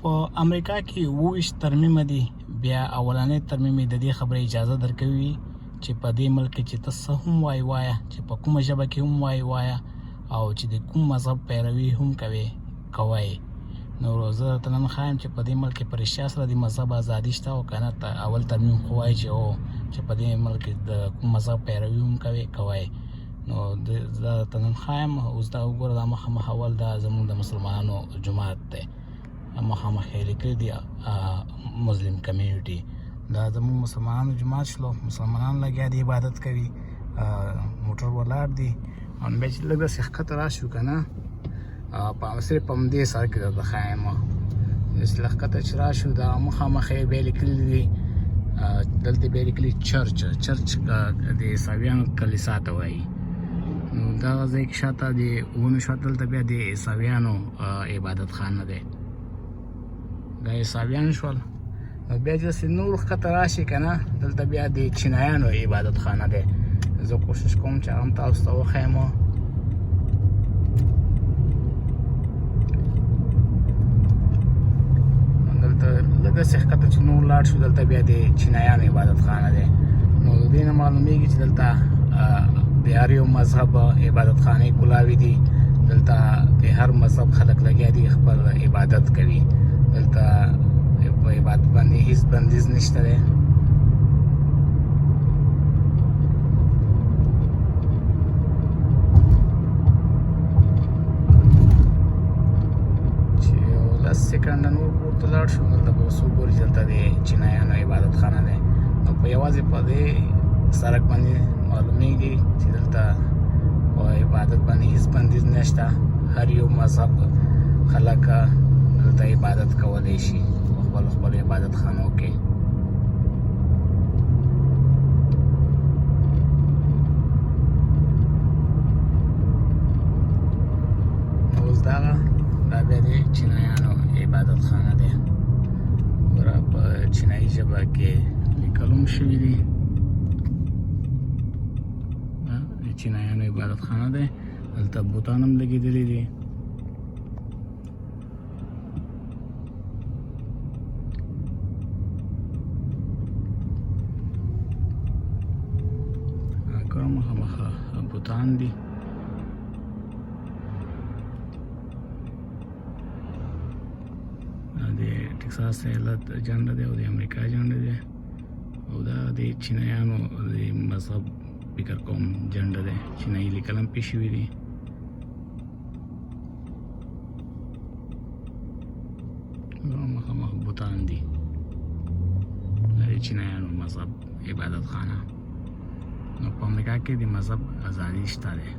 په امریکا کې 28 ترمیمه دي. بیا اولنې ترمیمې د دې خبرې اجازه درکوي چې په دې ملک کې چې ته څه هم وایه چې په کومه ژبه کې هم وایه او چې د کوم مذهب پیروي هم کوي. نو زه درته نن ښایم چې په دې ملک کې په رښتیا سره د مذهب ازادي شته او که نه اول ترمیم خو وایي چې په دې ملک کې د کوم مذهب پیروي هم کوي. نو زه درته نن ښایم. اوس دا وګوره دا مخامخ اول دا زموږ د مسلمانانو جومات دی، مخامخ یې لیکلي دي مسلم کمیونټي. دا زموږ مسلمانانو جومات شلو، مسلمانان لګیا دي عبادت کوي، موټر ولاړ دي. او بیا چې لږ داسې ښکته راشو که نه صرف په همدې سر کې درته ښایم. داسې لږ ښکته چې راشو دا مخامخ یې بیا لیکلي دي، دلته بیا لیکلي چرچ د عیسویانو کلیسا ته وایي. نو دغه ځای کې شاته د ونو شاته دلته بیا د عیسویانو عبادت خانه دی. دا عیسویان شول. نو بیا چې داسې نور ښکته راشي که نه دلته بیا د چینایانو عبادت خانه دی. زه کوشش کوم چې هغه هم تاسو ته وښیم. دلته لږ داسې ښکته چې نور لاړ شو دلته بیا د چینایانو عبادت خانه دی. نو د دې نه معلومیږي چې دلته د هر یو مذهب عبادت خانې کلاوي دي. دلته د هر مذهب خلک لګیا دي خپل عبادت کوي. دلته په عبادت باندې هیڅ بندیز نشته دی. چې یو 10 سکنډه نور پورته لاړ شو دلته به اوس وګوري چې دلته د چینایانو عبادت خانه دی. نو په یوازې په دې سړک باندې معلومیږي چې دلته په عبادت باندې هیڅ بندیز نشته. هر یو مذهب خلک دلته عبادت کولی شي په خپل عبادت خانو کې. اوس دا بیا د چینایانو عبادت خانه دی. ګوره په چینایي ژبه کې لیکل هم شوي دي. د چینایانو عبادت خانه دی. دلته بوتان هم لګېدلي دي. مخامخ بوتان دي. د ټکساس ایالت جنډه دی او د امریکا جنډه دی او دا د چینایانو د مذهب فکر کوم جنډه دی. چینایي لیکل هم پې شوي دي. مخامخ بوتان دي. د چینایانو مذهب عبادت خانه. نو په امریکا کې د مذهب ازادي شته دی.